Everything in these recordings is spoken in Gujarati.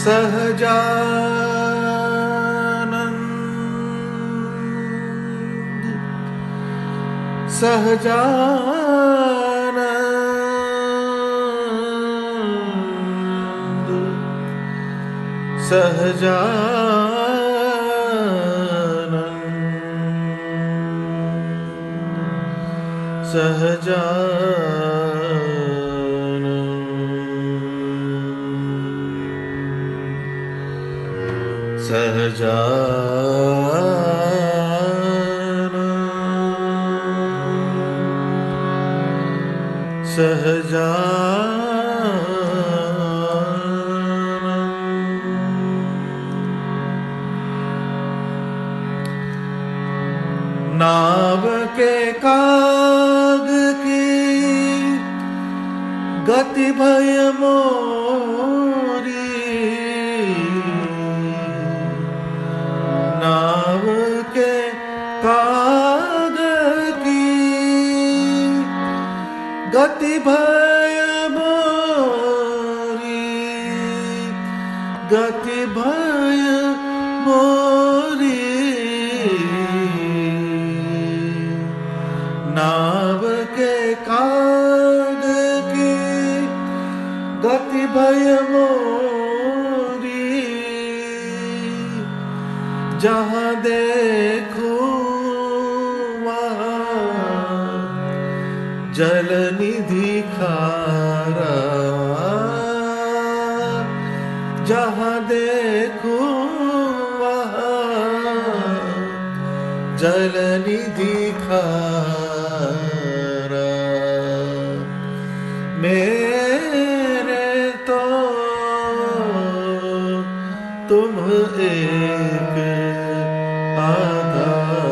સહજાનંદ સહજાનંદ સહજાનંદ नाव के काग की गति भय मोरी, नाव के काग की गति भय मोरी, गति भय मोरी, नाव के काग की गति भय मोरी, जहाँ देखूं वहाँ जल निधि खारा, जहाँ देखूं वहाँ जल निधि खारा। मेरे तो तुम एक आधारा।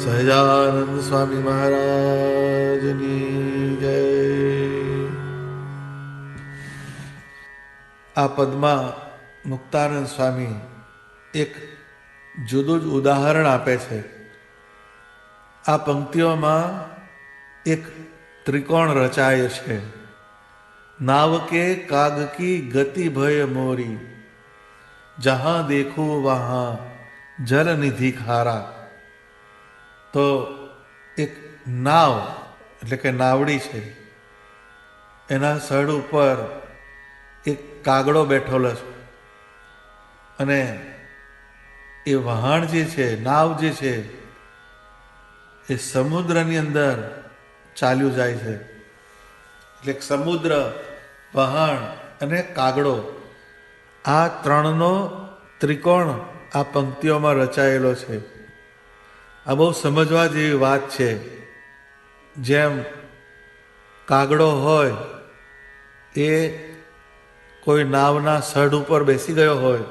સહજાનંદ સ્વામી મહારાજની જય. આ પદમાં મુક્તાનંદ સ્વામી એક જુદું જ ઉદાહરણ આપે છે. આ પંક્તિઓમાં એક ત્રિકોણ રચાય છે. નાવ કે કાગ કી ગતિ ભય મોરી, જહાં દેખું વહાં જલ નિધિ ખારા. તો એક નાવ એટલે કે નાવડી છે, એના સડ ઉપર એક કાગડો બેઠેલો છે અને એ વહાણ જે છે, નાવ જે છે એ સમુદ્રની અંદર ચાલ્યું જાય છે. એટલે સમુદ્ર, વહાણ અને કાગડો, આ ત્રણનો ત્રિકોણ આ પંક્તિઓમાં રચાયેલો છે. આ બહુ સમજવા જેવી વાત છે. જેમ કાગડો હોય એ કોઈ નાવના સડ ઉપર બેસી ગયો હોય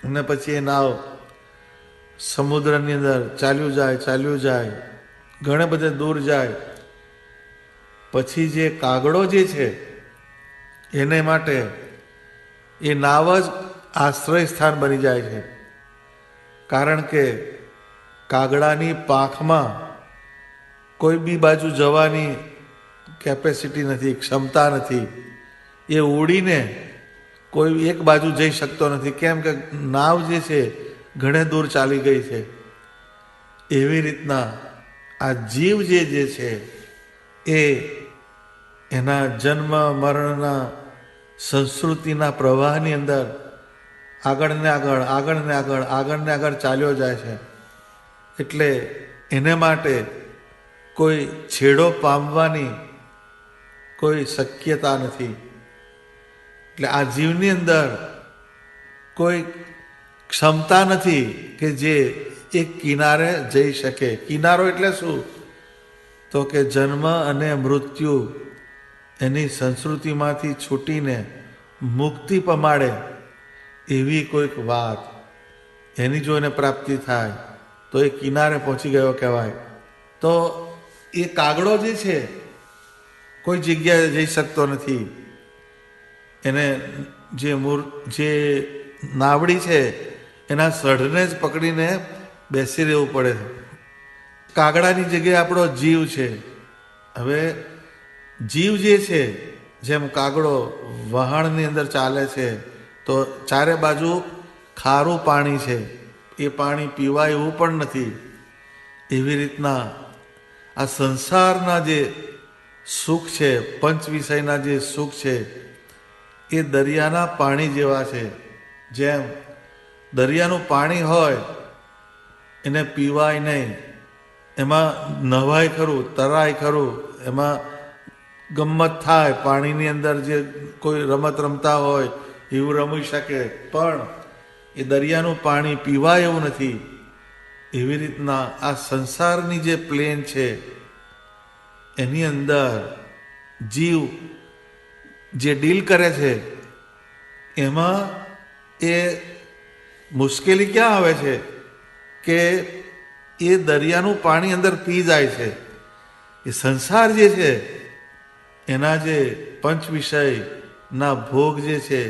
અને પછી એ નાવ સમુદ્રની અંદર ચાલ્યું જાય, ઘણે બધે દૂર જાય, પછી જે કાગડો જે છે એને માટે એ નાવ જ આશ્રય સ્થાન બની જાય છે. કારણ કે કાગડાની પાંખમાં કોઈ બી બાજુ જવાની કેપેસિટી નથી, ક્ષમતા નથી. એ ઉડીને કોઈ એક બાજુ જઈ શકતો નથી. કેમ કે નાવ જે છે ઘણે દૂર ચાલી ગઈ છે. એવી રીતના આ જીવ જે છે એ એના જન્મ મરણના સંસ્કૃતિના પ્રવાહની અંદર આગળ ને આગળ ચાલ્યો જાય છે. એટલે એને માટે કોઈ છેડો પામવાની કોઈ શક્યતા નથી. એટલે આ જીવની અંદર કોઈ ક્ષમતા નથી કે જે એક કિનારે જઈ શકે. કિનારો એટલે શું? તો કે જન્મ અને મૃત્યુ એની સંસ્કૃતિમાંથી છૂટીને મુક્તિ પમાડે એવી કોઈક વાત, એની જો એને પ્રાપ્તિ થાય તો એ કિનારે પહોંચી ગયો કહેવાય. તો એ કાગડો જે છે કોઈ જગ્યાએ જઈ શકતો નથી. એને જે નાવડી છે એના સઢને જ પકડીને બેસી રહેવું પડે છે. કાગડાની જગ્યાએ આપણો જીવ છે. હવે જીવ જે છે, જેમ કાગડો વહાણની અંદર ચાલે છે તો ચારે બાજુ ખારું પાણી છે, એ પાણી પીવાય એવું પણ નથી. એવી રીતના આ સંસારના જે સુખ છે, પંચ વિષયના જે સુખ છે, એ દરિયાના પાણી જેવા છે. જેમ દરિયાનું પાણી હોય એને પીવાય નહીં, એમાં નવાય ખરું, તરાય ખરું, એમાં ગમ્મત થાય, પાણીની અંદર જે કોઈ રમત રમતા હોય એવું રમી શકે, પણ એ દરિયાનું પાણી પીવાય એવું નથી. એવી રીતના આ સંસારની જે પ્લેન છે એની અંદર જીવ જે ડીલ કરે છે એમાં એ મુશ્કેલી ક્યાં આવે છે કે એ દરિયાનું પાણી અંદર પી જાય છે. એ સંસાર જે છે એના જે પંચ વિષયના ભોગ જે છે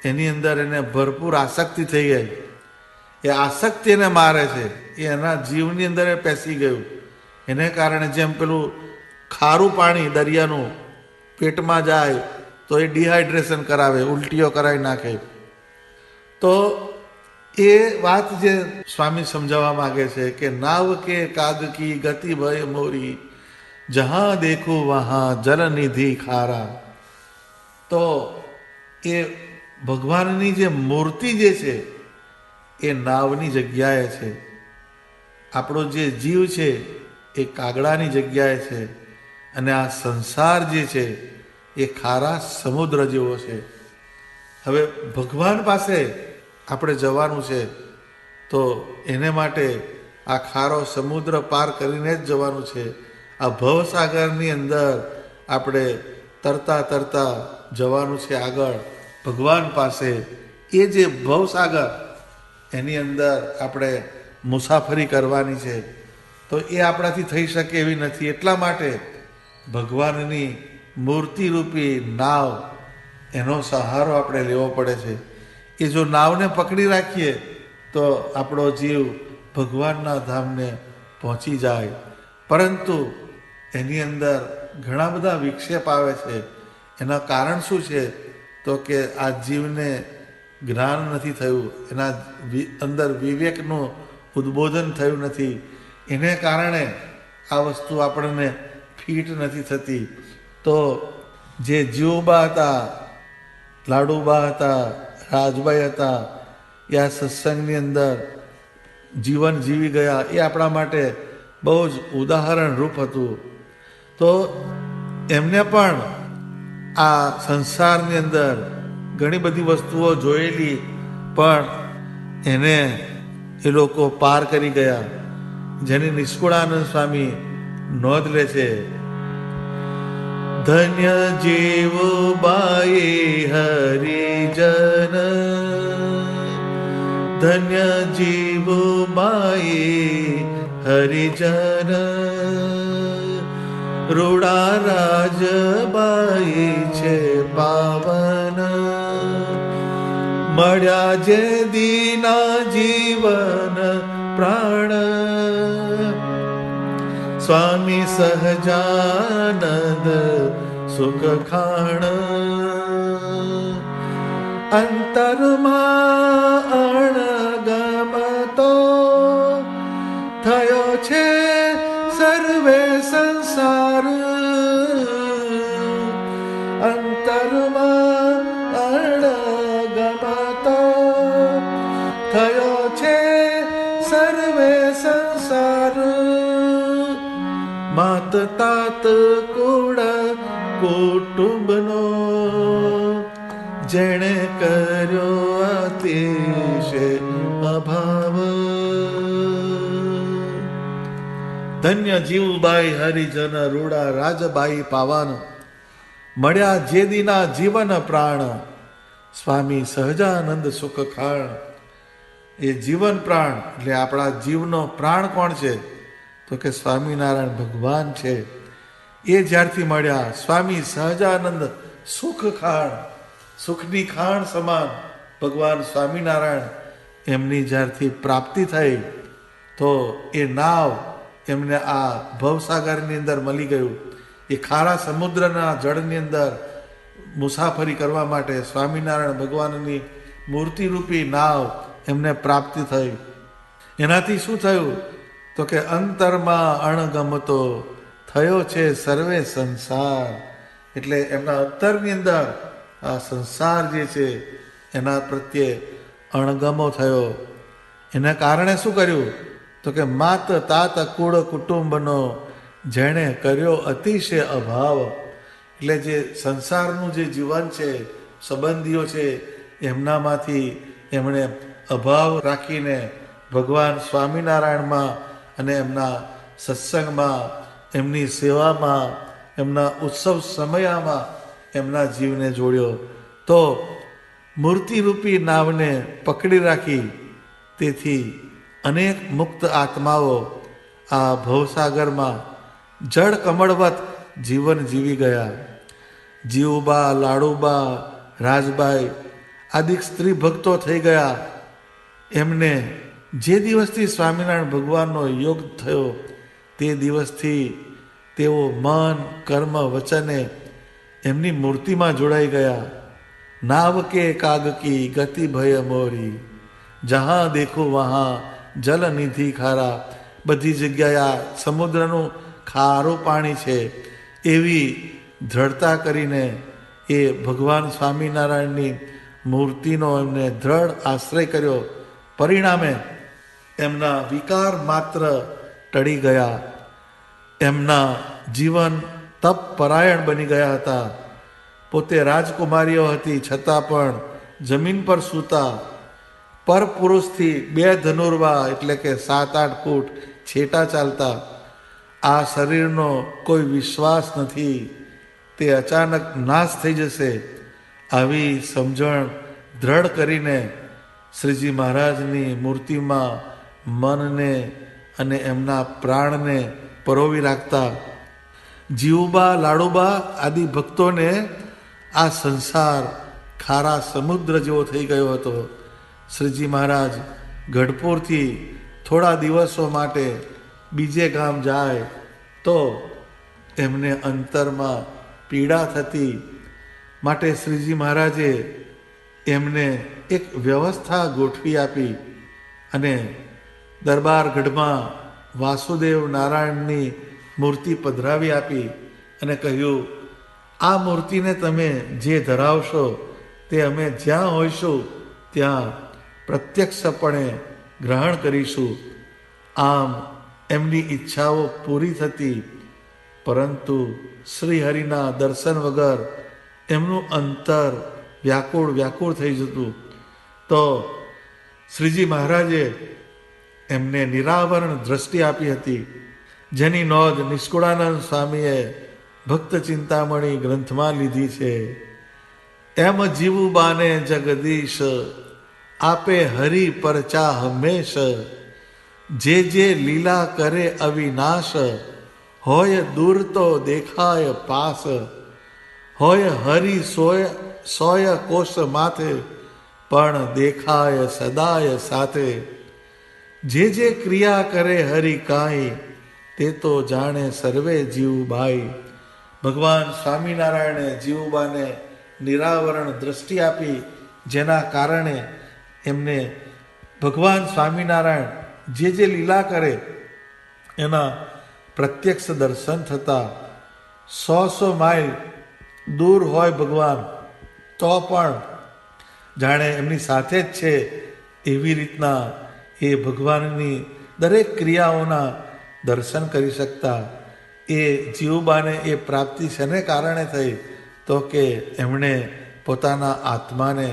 એની અંદર એને ભરપૂર આસક્તિ થઈ ગઈ. એ આસક્તિ એને મારે છે, એ એના જીવની અંદર એ પેસી ગયું. એને કારણે જેમ પેલું ખારું પાણી દરિયાનું પેટમાં જાય તો એ ડિહાઇડ્રેશન કરાવે, ઉલટીઓ કરાવી નાખે. તો એ વાત જે સ્વામી સમજાવવા માગે છે કે નાવ કે કાગ કી ગતિ ભય મોરી, જહાં દેખું વહાં જલનિધિ ખારા. તો એ ભગવાનની જે મૂર્તિ જે છે એ નાવની જગ્યાએ છે, આપણો જે જીવ છે એ કાગડાની જગ્યાએ છે, અને આ સંસાર જે છે એ ખારા સમુદ્ર જેવો છે. હવે ભગવાન પાસે આપણે જવાનું છે તો એને માટે આ ખારો સમુદ્ર પાર કરીને જ જવાનું છે. આ ભવસાગરની અંદર આપણે તરતા તરતા જવાનું છે આગળ ભગવાન પાસે. એ જે ભવસાગર એની અંદર આપણે મુસાફરી કરવાની છે, તો એ આપણાથી થઈ શકે એવી નથી. એટલા માટે ભગવાનની મૂર્તિરૂપી નાવ, એનો સહારો આપણે લેવો પડે છે. એ જો નાવને પકડી રાખીએ તો આપણો જીવ ભગવાનના ધામને પહોંચી જાય. પરંતુ એની અંદર ઘણા બધા વિક્ષેપ આવે છે. એના કારણ શું છે? તો કે આ જીવને જ્ઞાન નથી થયું, એના અંદર વિવેકનું ઉદ્બોધન થયું નથી. એને કારણે આ વસ્તુ આપણને ફીટ નથી થતી. તો જે જીવબા હતા, લાડુબા હતા, રાજભાઈ હતા, એ આ સત્સંગની અંદર જીવન જીવી ગયા. એ આપણા માટે બહુ જ ઉદાહરણ રૂપ હતું. તો એમને પણ આ સંસારની અંદર ઘણી બધી વસ્તુઓ જોયેલી, પણ એને એ લોકો પાર કરી ગયા, જેની નિષ્કુળાનંદ સ્વામી નોંધ લે છે. ધન્ય જીવ બાઈ હરિજન, ધન્ય જીવ બાઈ હરિજન, રૂડા રાજબાઈ છે પાવન, મળ્યા જે દીના જીવન પ્રાણ, સ્વામી સહજાનંદ સુખ ખાણ, અંતરમાં અણગમતો થયો છે સર્વે સંસાર, અંતરમાં અણગમતો થયો છે સર્વે સંસાર, માત તાત કુળ કુટુંબનો જેણે કર્યો અતિશય અભાવ, ધન્ય જીવબાઈ હરિજન, રૂડા રાજબાઈ પાવન, મળ્યા જેદીના જીવન પ્રાણ, સ્વામી સહજાનંદ સુખ ખાણ. એ જીવન પ્રાણ એટલે આપણા જીવનો પ્રાણ કોણ છે? તો કે સ્વામિનારાયણ ભગવાન છે. એ જ્યારથી મળ્યા, સ્વામી સહજાનંદ સુખ ખાણ, સુખની ખાણ સમાન ભગવાન સ્વામિનારાયણ, એમની જ્યારથી પ્રાપ્તિ થઈ તો એ નાવ એમને આ ભવસાગરની અંદર મળી ગયું. એ ખારા સમુદ્રના જળની અંદર મુસાફરી કરવા માટે સ્વામિનારાયણ ભગવાનની મૂર્તિરૂપી નાવ એમને પ્રાપ્તિ થઈ. એનાથી શું થયું તો કે અંતરમાં અણગમતો થયો છે સર્વે સંસાર. એટલે એમના અંતરની અંદર આ સંસાર જે છે એના પ્રત્યે અણગમો થયો. એના કારણે શું કર્યું તો કે માત તાત કુળ કુટુંબનો જેણે કર્યો અતિશય અભાવ. એટલે જે સંસારનું જે જીવન છે, સંબંધીઓ છે, એમનામાંથી એમણે અભાવ રાખીને ભગવાન સ્વામિનારાયણમાં અને એમના સત્સંગમાં, એમની સેવામાં, એમના ઉત્સવ સમયમાં એમના જીવને જોડ્યો. તો મૂર્તિરૂપી નાવને પકડી રાખી. તેથી અનેક મુક્ત આત્માઓ આ ભવસાગરમાં જળ કમળવત જીવન જીવી ગયા. જીવુબા, લાડુબા, રાજબાઈ આદિ સ્ત્રી ભક્તો થઈ ગયા. એમને જે દિવસથી સ્વામિનારાયણ ભગવાનનો યોગ થયો તે દિવસથી તેઓ મન, કર્મ, વચને એમની મૂર્તિમાં જોડાઈ ગયા. નાવ કે કાગ કી ગતિ ભય મોરી, જહાં દેખો વહાં જલ નિધિ ખારા. બધી જગ્યાએ આ સમુદ્રનું ખારું પાણી છે એવી દ્રઢતા કરીને એ ભગવાન સ્વામિનારાયણની મૂર્તિનો એમને દ્રઢ આશ્રય કર્યો. પરિણામે એમના વિકાર માત્ર ટળી ગયા. એમના જીવન તપ પરાયણ બની ગયા હતા. પોતે રાજકુમારીઓ હતી છતાં પણ જમીન પર સૂતા. પરપુરુષથી 2 ધનુર્વા એટલે કે 7-8 ફૂટ છેટા ચાલતા. આ શરીરનો કોઈ વિશ્વાસ નથી, તે અચાનક નાશ થઈ જશે. આવી સમજણ દ્રઢ કરીને શ્રીજી મહારાજની મૂર્તિમાં મનને અને એમના પ્રાણને પરોવી રાખતા. જીવુબા, લાડુબા આદિ ભક્તોને આ સંસાર ખારા સમુદ્ર જેવો થઈ ગયો હતો. શ્રીજી મહારાજ ગઢપુરથી થોડા દિવસો માટે બીજે ગામ જાય તો એમને અંતરમાં પીડા થતી. માટે શ્રીજી મહારાજે એમને એક વ્યવસ્થા ગોઠવી આપી અને દરબારગઢમાં વાસુદેવ નારાયણની મૂર્તિ પધરાવી આપી અને કહ્યું, આ મૂર્તિને તમે જે ધરાવશો તે અમે જ્યાં હોઈશું ત્યાં પ્રત્યક્ષપણે ગ્રહણ કરીશું. આમ એમની ઈચ્છાઓ પૂરી થતી. પરંતુ શ્રીહરિના દર્શન વગર એમનું અંતર વ્યાકુળ થઈ જતું. તો શ્રીજી મહારાજે એમને નિરાવરણ દ્રષ્ટિ આપી હતી, જેની નોંધ નિષ્કુળાનંદ સ્વામીએ ભક્ત ચિંતામણી ગ્રંથમાં લીધી છે. એમ જીવુબાને જગદીશ આપે હરિ પરચા હંમેશ, જે લીલા કરે અવિનાશ, હોય દૂર તો દેખાય પાસ, હોય હરિ સોય કોષ માથે, પણ દેખાય સદાય સાથે. જે ક્રિયા કરે હરિ કાંઈ, તે તો જાણે સર્વે જીવબાઈ. ભગવાન સ્વામિનારાયણે જીવુબાને નિરાવરણ દ્રષ્ટિ આપી, જેના કારણે એમને ભગવાન સ્વામિનારાયણ જે લીલા કરે એના પ્રત્યક્ષ દર્શન થતા. 100 માઇલ દૂર હોય ભગવાન તો પણ જાણે એમની સાથે જ છે એવી રીતના એ ભગવાનની દરેક ક્રિયાઓના દર્શન કરી શકતા. એ જીવુબાને એ પ્રાપ્તિ શેને કારણે થઈ તો કે એમણે પોતાના આત્માને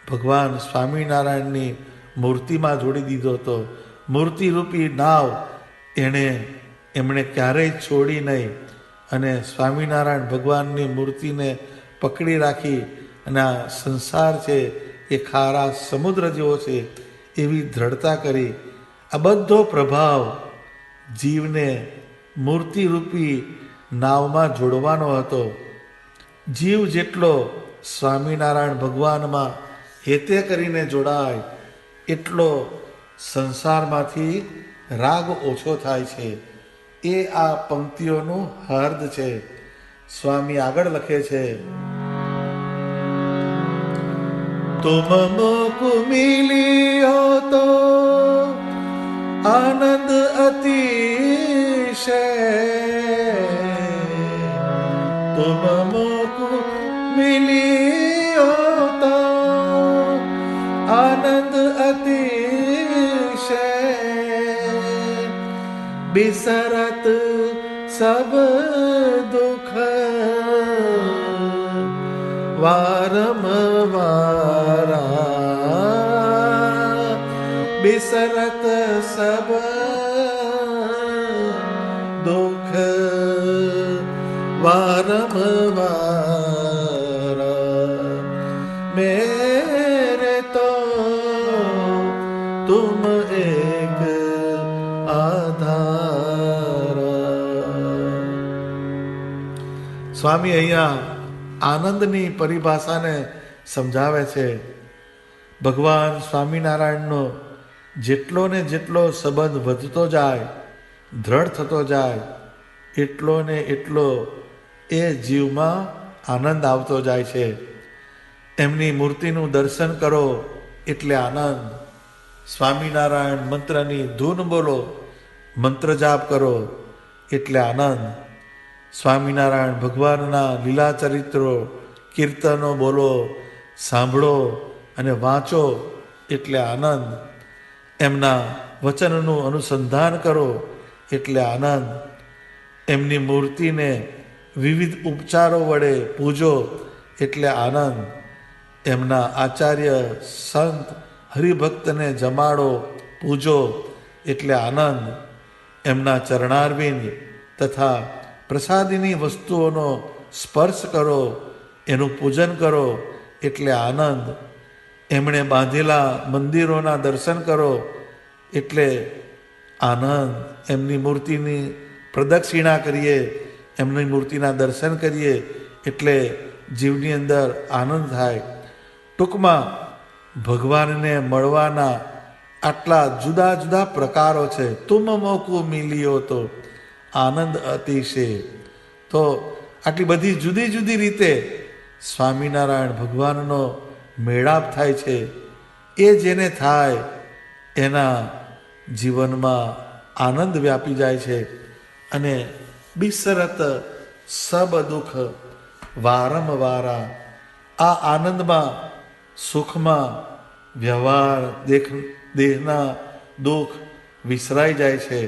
ભગવાન સ્વામિનારાયણની મૂર્તિમાં જોડી દીધો હતો. મૂર્તિરૂપી નાવ એમણે ક્યારેય છોડી નહીં અને સ્વામિનારાયણ ભગવાનની મૂર્તિને પકડી રાખી અને આ સંસાર છે એ ખારા સમુદ્ર જેવો છે એવી દ્રઢતા કરી. આ બધો પ્રભાવ જીવને મૂર્તિરૂપી નાવમાં જોડવાનો હતો. જીવ જેટલો સ્વામિનારાયણ ભગવાનમાં હેતે કરીને જોડાય એટલો સંસારમાંથી રાગ ઓછો થાય છે. એ આ પંક્તિઓનું હાર્દ છે. સ્વામી આગળ લખે છે, તુમ મોકુ મિલિયો તો આનંદ અતિશય, તુમ મોકુ મિલિયો તો આનંદ અતિશય, बिसरत सब दुख वारंवारा, बिसरत सब दुख वारंवारा, मेरे तो तुम एक आधार। સ્વામી અહીંયા આનંદની પરિભાષાને સમજાવે છે. ભગવાન સ્વામિનારાયણનો જેટલો ને જેટલો સંબંધ વધતો જાય, દ્રઢ થતો જાય, એટલો ને એટલો એ જીવમાં આનંદ આવતો જાય છે. એમની મૂર્તિનું દર્શન કરો એટલે આનંદ, સ્વામિનારાયણ મંત્રની ધૂન બોલો, મંત્ર જાપ કરો એટલે આનંદ, સ્વામિનારાયણ ભગવાનના લીલા ચરિત્રો કીર્તનો બોલો, સાંભળો અને વાંચો એટલે આનંદ, એમના વચનનું અનુસંધાન કરો એટલે આનંદ, એમની મૂર્તિને વિવિધ ઉપચારો વડે પૂજો એટલે આનંદ, એમના આચાર્ય સંત હરિભક્તને જમાડો, પૂજો એટલે આનંદ, એમના ચરણારવિંદ તથા પ્રસાદીની વસ્તુઓનો સ્પર્શ કરો, એનું પૂજન કરો એટલે આનંદ, એમણે બાંધેલા મંદિરોના દર્શન કરો એટલે આનંદ, એમની મૂર્તિની પ્રદક્ષિણા કરીએ, એમની મૂર્તિના દર્શન કરીએ એટલે જીવની અંદર આનંદ થાય. ટૂંકમાં ભગવાનને મળવાના આટલા જુદા જુદા પ્રકારો છે. તુમ મોકુ મિલિયો તો આનંદ અતિશય. તો આટલી બધી જુદી જુદી રીતે સ્વામિનારાયણ ભગવાનનો મેળાપ થાય છે. એ જેને થાય એના જીવનમાં આનંદ વ્યાપી જાય છે અને બિસરત સબ દુઃખ વારંવારા. આ આનંદમાં, સુખમાં, વ્યવહાર, દેહના દુઃખ વિસરાઈ જાય છે.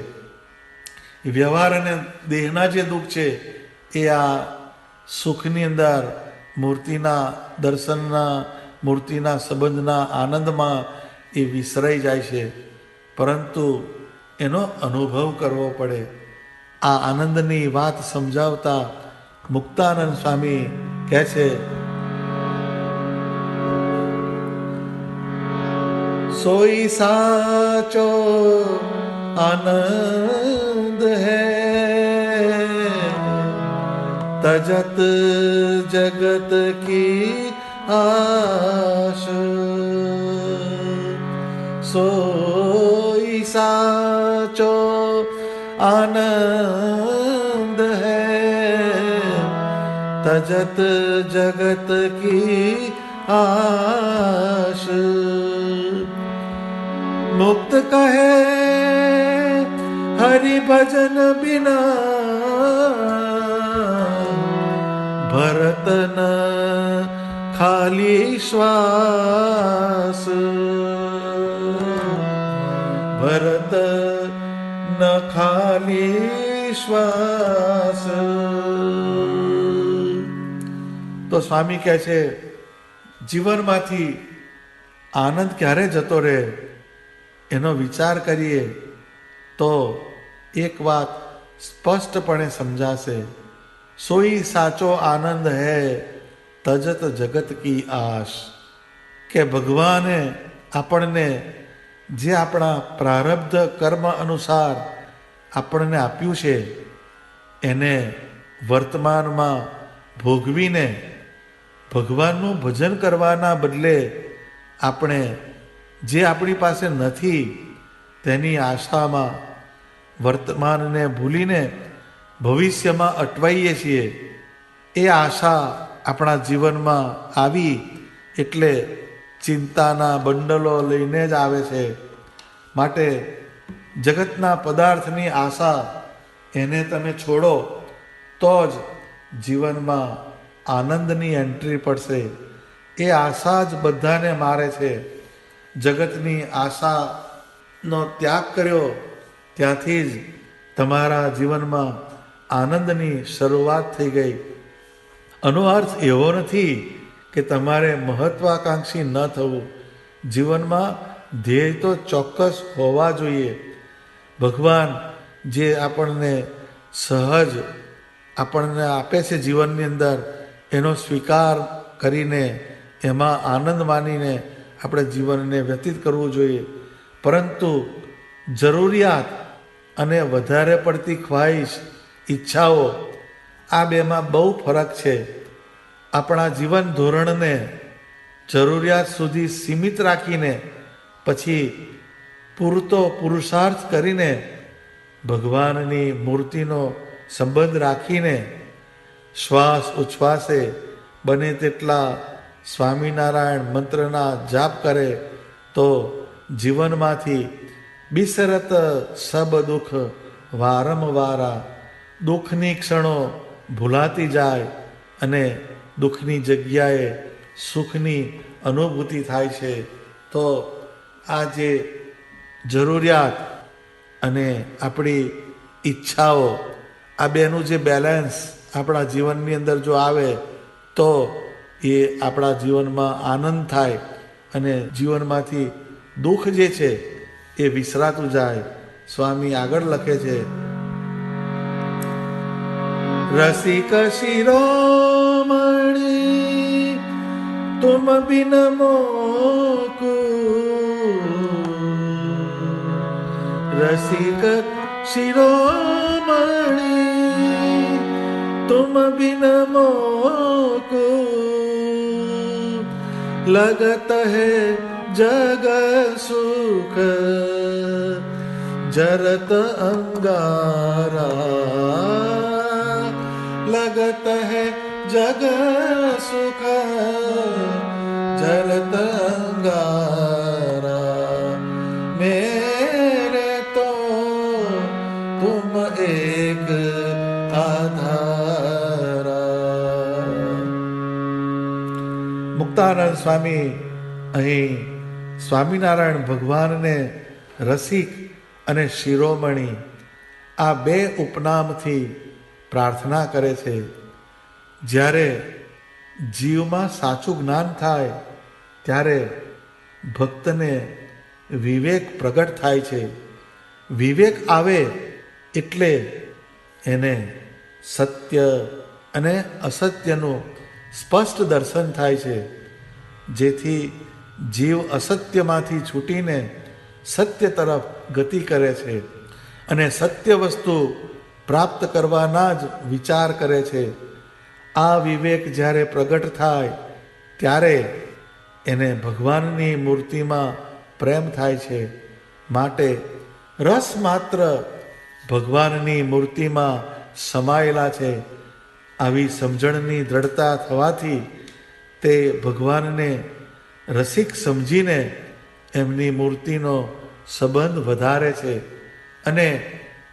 વ્યવહાર અને દેહના જે દુઃખ છે એ આ સુખની અંદર મૂર્તિના દર્શનના, મૂર્તિના સંબંધના આનંદમાં એ વિસરાઈ જાય છે. પરંતુ એનો અનુભવ કરવો પડે. આ આનંદની વાત સમજાવતા મુક્તાનંદ સ્વામી કહે છે, સોઈ સાચો आनंद है तजत जगत की आश, सोई साचो आनंद है तजत जगत की आश, मुक्त कहे हरि भजन बिना भरत न खाली श्वास, भरत न खाली श्वास. તો સ્વામી કહે છે, જીવનમાંથી આનંદ ક્યારે જતો રહે એનો વિચાર કરીએ તો એક વાત સ્પષ્ટપણે સમજાશે. સોઈ સાચો આનંદ હૈ તજત જગત કી આશ. કે ભગવાને આપણને જે આપણા પ્રારબ્ધ કર્મ અનુસાર આપણને આપ્યું છે એને વર્તમાનમાં ભોગવીને ભગવાનનું ભજન કરવાના બદલે આપણે જે આપણી પાસે નથી તેની આશામાં વર્તમાનને ભૂલીને ભવિષ્યમાં અટવાઈએ છીએ. એ આશા આપણા જીવનમાં આવી એટલે ચિંતાના બંડલો લઈને જ આવે છે. માટે જગતના પદાર્થની આશા એને તમે છોડો તો જ જીવનમાં આનંદની એન્ટ્રી પડશે. એ આશા જ બધાને મારે છે. જગતની આશાનો ત્યાગ કર્યો ત્યાંથી જ તમારા જીવનમાં આનંદની શરૂઆત થઈ ગઈ. આનો અર્થ એવો નથી કે તમારે મહત્વાકાંક્ષી ન થવું. જીવનમાં ધ્યેય તો ચોક્કસ હોવા જોઈએ. ભગવાન જે આપણને સહજ આપણને આપે છે જીવનની અંદર, એનો સ્વીકાર કરીને એમાં આનંદ માનીને આપણે જીવનને વ્યતીત કરવું જોઈએ. પરંતુ જરૂરિયાત અને વધારે પડતી ખ્વાહિશ, ઈચ્છાઓ, આ બેમાં બહુ ફરક છે. આપણા જીવન ધોરણને જરૂરિયાત સુધી સીમિત રાખીને પછી પૂરતો પુરુષાર્થ કરીને ભગવાનની મૂર્તિનો સંબંધ રાખીને શ્વાસ ઉચ્છ્વાસે બને તેટલા સ્વામિનારાયણ મંત્રના જાપ કરે તો જીવનમાંથી બિસરત સબ દુઃખ વારંવારા, દુઃખની ક્ષણો ભૂલાતી જાય અને દુઃખની જગ્યાએ સુખની અનુભૂતિ થાય છે. તો આ જે જરૂરિયાત અને આપણી ઈચ્છાઓ, આ બેનું જે બેલેન્સ આપણા જીવનની અંદર જો આવે તો એ આપણા જીવનમાં આનંદ થાય અને જીવનમાંથી દુઃખ જે છે એ વિસરાતું જાય. સ્વામી આગળ લખે છે, રસિક શિરોમણી તુમ બિન મોકુ, રસિક શિરોમણી તુમ બિન મોકુ, लगत है जग सुख जरत अंगारा, लगत है जग सुख जरत अंगारा, मेरे तो तुम एक आधारा. મુક્તાનંદ સ્વામી અહીં સ્વામિનારાયણ ભગવાનને રસિક અને શિરોમણી આ બે ઉપનામથી પ્રાર્થના કરે છે. જ્યારે જીવમાં સાચું જ્ઞાન થાય ત્યારે ભક્તને વિવેક પ્રગટ થાય છે. વિવેક આવે એટલે એને સત્ય અને અસત્યનું સ્પષ્ટ દર્શન થાય છે. જેથી જીવ અસત્યમાંથી છૂટીને સત્ય તરફ ગતિ કરે છે અને સત્ય વસ્તુ પ્રાપ્ત કરવાના જ વિચાર કરે છે. આ વિવેક જ્યારે પ્રગટ થાય ત્યારે એને ભગવાનની મૂર્તિમાં પ્રેમ થાય છે. માટે રસ માત્ર ભગવાનની મૂર્તિમાં સમાયેલા છે. આવી સમજણની દ્રઢતા થવાથી તે ભગવાનને રસિક સમજીને એમની મૂર્તિનો સંબંધ વધારે છે અને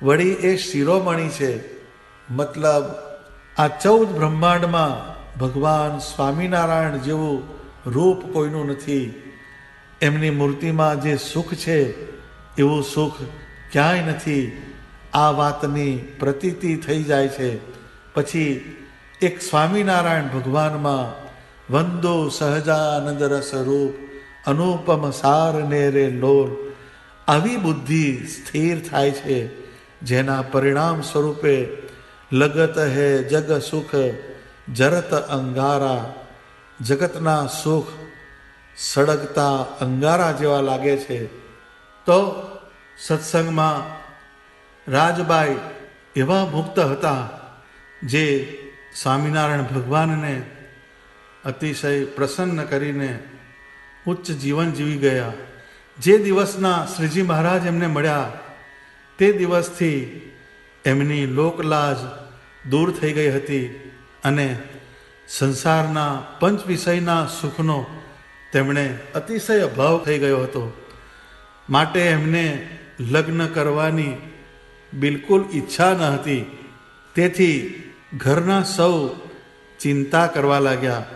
વળી એ શિરોમણી છે. મતલબ આ 14 બ્રહ્માંડમાં ભગવાન સ્વામિનારાયણ જેવું રૂપ કોઈનું નથી. એમની મૂર્તિમાં જે સુખ છે એવું સુખ ક્યાંય નથી. આ વાતની પ્રતીતિ થઈ જાય છે. પછી એક સ્વામિનારાયણ ભગવાનમાં વંદો સહજાનંદ રસ રૂપ અનુપમ સાર નેરે લોલ, આવી બુદ્ધિ સ્થિર થાય છે જેના પરિણામ સ્વરૂપે લગત હે જગ સુખ જરત અંગારા, જગતના સુખ સળગતા અંગારા જેવા લાગે છે. તો સત્સંગમાં રાજબાઈ એવા મુક્ત હતા જે સ્વામિનારાયણ ભગવાનને અતિશય પ્રસન્ન કરીને ઉચ્ચ જીવન જીવી ગયા. જે દિવસના શ્રીજી મહારાજ એમને મળ્યા તે દિવસથી એમની લોકલાજ દૂર થઈ ગઈ હતી અને સંસારના પંચ વિષયના સુખનો તેમણે અતિશય અભાવ થઈ ગયો હતો. માટે એમને લગ્ન કરવાની બિલકુલ ઈચ્છા ન હતી. તેથી ઘરના સૌ ચિંતા કરવા લાગ્યા.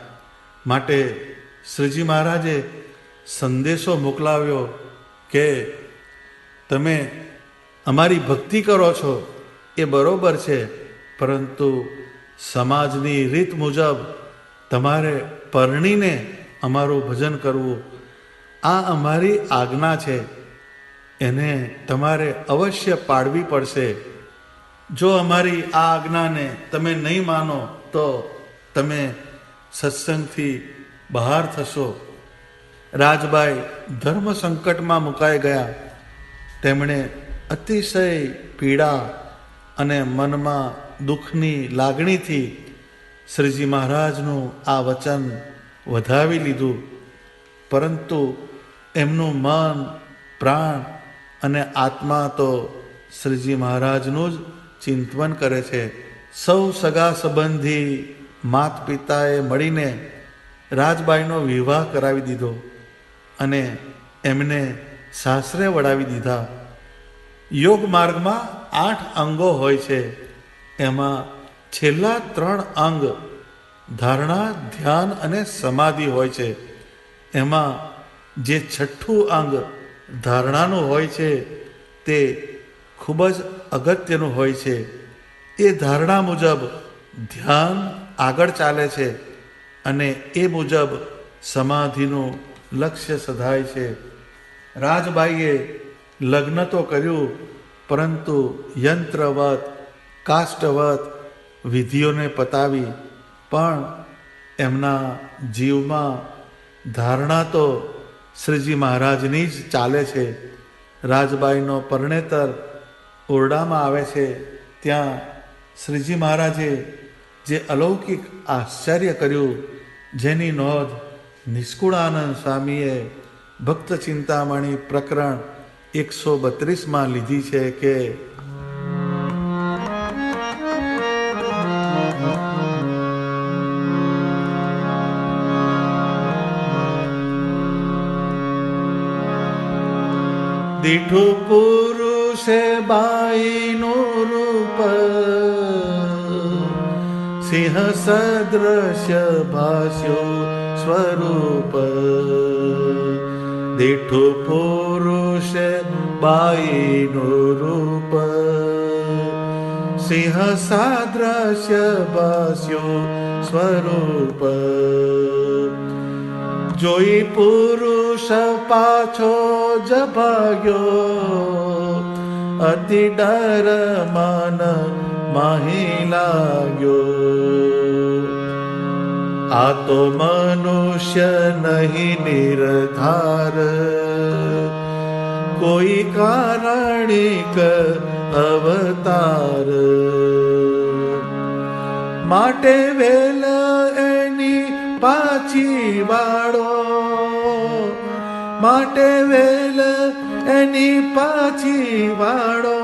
માટે શ્રીજી મહારાજે સંદેશો મોકલાવ્યો કે તમે અમારી ભક્તિ કરો છો એ બરોબર છે, પરંતુ સમાજની રીત મુજબ તમારે પરણીને અમારું ભજન કરવું, આ અમારી આજ્ઞા છે, એને તમારે અવશ્ય પાળવી પડશે. જો અમારી આ આજ્ઞાને તમે નહીં માનો તો તમે સત્સંગથી બહાર થશો. રાજબાઈ ધર્મ સંકટમાં મુકાઈ ગયા. તેમણે અતિશય પીડા અને મનમાં દુઃખની લાગણીથી શ્રીજી મહારાજનું આ વચન વધાવી લીધું. પરંતુ એમનું મન, પ્રાણ અને આત્મા તો શ્રીજી મહારાજનું જ ચિંતન કરે છે. સૌ સગા સંબંધી માત પિતાએ મળીને રાજબાઈનો વિવાહ કરાવી દીધો અને એમને સાસરે વળાવી દીધા. યોગ માર્ગમાં 8 અંગો હોય છે. એમાં છેલ્લા 3 અંગ ધારણા, ધ્યાન અને સમાધિ હોય છે. એમાં જે 6થું અંગ ધારણાનું હોય છે તે ખૂબ જ અગત્યનું હોય છે. એ ધારણા મુજબ ધ્યાન આગળ ચાલે છે અને એ મુજબ સમાધિનું લક્ષ્ય સધાય છે. રાજબાઈએ લગ્ન તો કર્યું, પરંતુ યંત્રવત, કાષ્ટવત વિધિઓને પતાવી, પણ એમના જીવમાં ધારણા તો શ્રીજી મહારાજની જ ચાલે છે. રાજબાઈનો પરણેતર ઓરડામાં આવે છે. ત્યાં શ્રીજી મહારાજે જે અલૌકિક આશ્ચર્ય કર્યું, જેની નોંધ નિષ્કુળાનંદ સ્વામીએ ભક્ત ચિંતામણી પ્રકરણ 132માં લીધી છે કે દીઠું પુરુષે બાઈનું રૂપ, સિંહ સદૃશ્ય ભાસ્યો સ્વરૂપ. દીઠું પુરુષે બાઈનું રૂપ, સિંહ સદૃશ્ય ભાસ્યો સ્વરૂપ. જોઈ પુરુષ પાછો જ ભાગ્યો, અતિ ડર મન માહી લાગ્યો. આ તો મનુષ્ય નહીં નિર્ધાર, કોઈ કારણિક અવતાર. માટે વેલ એની પાછી વાળો, માટે વેલ એની પાછી વાળો.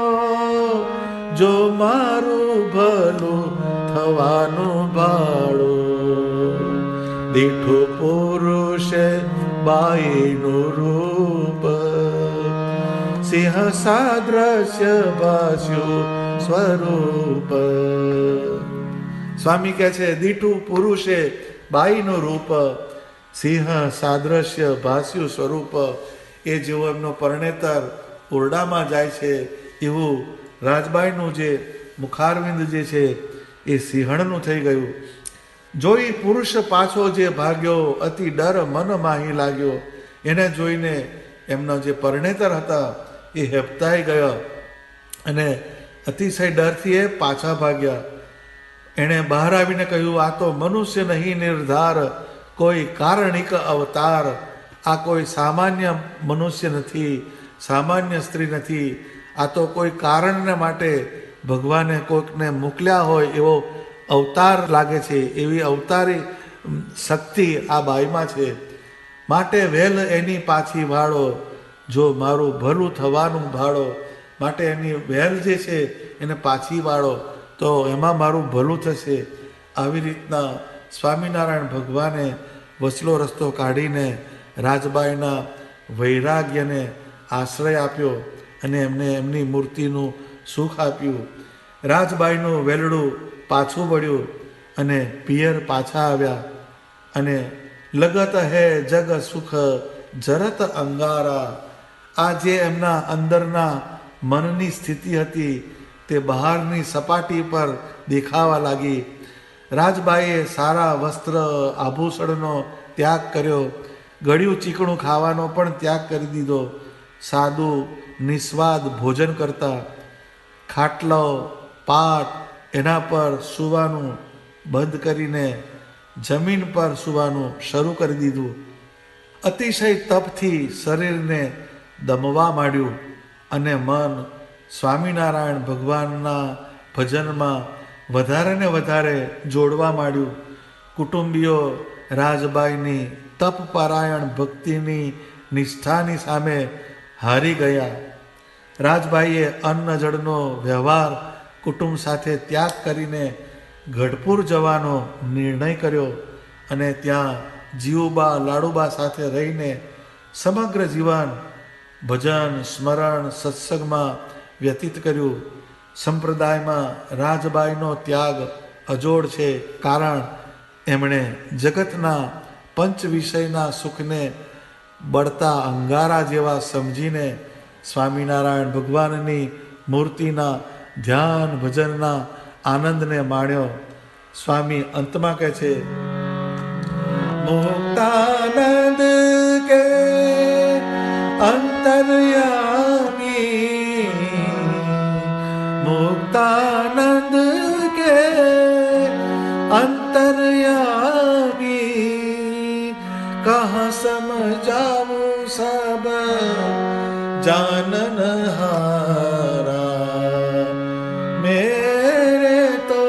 જો મારું ભલું થવાનું ભાળો. દીઠું પુરુષે બાઈનું રૂપ, સિંહ સાદ્રશ્ય ભાસ્યું સ્વરૂપ. સ્વામી કહે છે, દીઠું પુરુષે બાઈનું રૂપ, સિંહ સાદ્રશ્ય ભાસ્યું સ્વરૂપ. એ જેવો એમનો પરણેતર ઓરડામાં જાય છે, એવું રાજબાઈનું જે મુખારવિંદ જે છે એ સિંહણનું થઈ ગયું. જોઈ પુરુષ પાછો જે ભાગ્યો, અતિ ડર મન માહી લાગ્યો. એને જોઈને એમના જે પરણેતર હતા એ હેપતાઈ ગયા અને અતિશય ડરથી એ પાછા ભાગ્યા. એણે બહાર આવીને કહ્યું, આ તો મનુષ્ય નહીં નિર્ધાર, કોઈ કારણિક અવતાર. આ કોઈ સામાન્ય મનુષ્ય નથી, સામાન્ય સ્ત્રી નથી. આ તો કોઈ કારણને માટે ભગવાને કોઈકને મોકલ્યા હોય એવો અવતાર લાગે છે. એવી અવતારી શક્તિ આ બાઈમાં છે. માટે વેલ એની પાછી વાળો, જો મારું ભલું થવાનું ભાળો. માટે એની વેલ જે છે એને પાછી વાળો, તો એમાં મારું ભલું થશે. આવી રીતના સ્વામિનારાયણ ભગવાને વચલો રસ્તો કાઢીને રાજબાઈના વૈરાગ્યને આશ્રય આપ્યો અને એમને એમની મૂર્તિનું સુખ આપ્યું. રાજબાઈનું વેલડું પાછું વળ્યું અને પિયર પાછા આવ્યા અને લગત હે જગ સુખ જરત અંગારા. આ જે એમના અંદરના મનની સ્થિતિ હતી તે બહારની સપાટી પર દેખાવા લાગી. રાજબાઈએ સારા વસ્ત્ર આભૂષણનો ત્યાગ કર્યો, ગળ્યું ચીકણું ખાવાનો પણ ત્યાગ કરી દીધો. સાદું નિસ્વાદ ભોજન કરતા, ખાટલો પાટ એના પર સૂવાનું બંધ કરીને જમીન પર સૂવાનું શરૂ કરી દીધું. અતિશય તપથી શરીરને દમવા માંડ્યું અને મન સ્વામિનારાયણ ભગવાનના ભજનમાં વધારે ને વધારે જોડવા માંડ્યું. કુટુંબીઓ રાજબાઈની તપપરાયણ ભક્તિની નિષ્ઠાની સામે હારી ગયા. રાજબાઈએ અન્ન જળનો વ્યવહાર કુટુંબ સાથે ત્યાગ કરીને ગઢપુર જવાનો નિર્ણય કર્યો અને ત્યાં જીવુબા લાડુબા સાથે રહીને સમગ્ર જીવન ભજન સ્મરણ સત્સંગમાં વ્યતીત કર્યું. સંપ્રદાયમાં રાજબાઈનો ત્યાગ અજોડ છે, કારણ એમણે જગતના પંચ વિષયના સુખને બળતા અંગારા જેવા સમજીને સ્વામિનારાયણ ભગવાનની મૂર્તિના ધ્યાન ભજનના આનંદને માણ્યો. સ્વામી અંતમાં કહે છે, મુક્તાનંદ કે અંતર્યામી, મુક્તાનંદ કે અંતર્યામી, કહા સમજાવું સબ जाननहारा, मेरे तो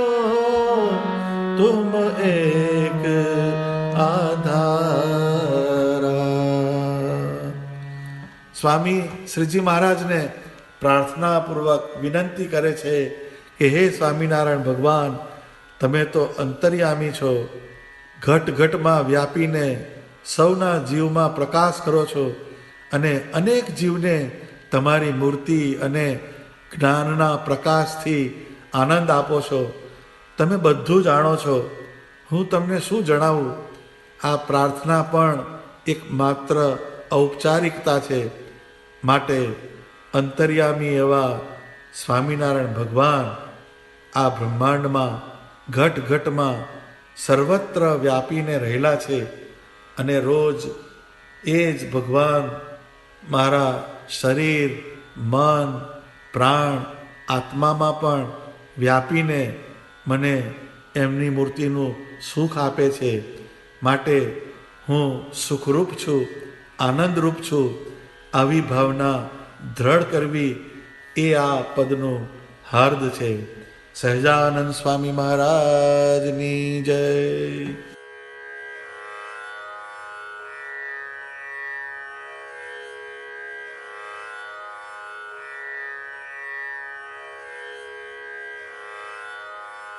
तुम एक आधारा. સ્વામી શ્રીજી મહારાજને પ્રાર્થનાપૂર્વક વિનંતી કરે છે કે હે સ્વામિનારાયણ ભગવાન, તમે તો અંતર્યામી છો, ઘટ ઘટમાં વ્યાપીને સૌના જીવમાં પ્રકાશ કરો છો અને અનેક જીવને તમારી મૂર્તિ અને જ્ઞાનના પ્રકાશથી આનંદ આપો છો. તમે બધું જાણો છો, હું તમને શું જણાવું. આ પ્રાર્થના પણ એક માત્ર ઔપચારિકતા છે. માટે અંતર્યામી એવા સ્વામિનારાયણ ભગવાન આ બ્રહ્માંડમાં ઘટ ઘટમાં સર્વત્ર વ્યાપીને રહેલા છે અને રોજ એ જ ભગવાન મારા શરીર મન પ્રાણ આત્મામાં પણ વ્યાપીને મને એમની મૂર્તિનું સુખ આપે છે. માટે હું સુખરૂપ છું, આનંદરૂપ છું. આવી ભાવના દ્રઢ કરવી એ આ પદનું હાર્દ છે. સહજાનંદ સ્વામી મહારાજની જય.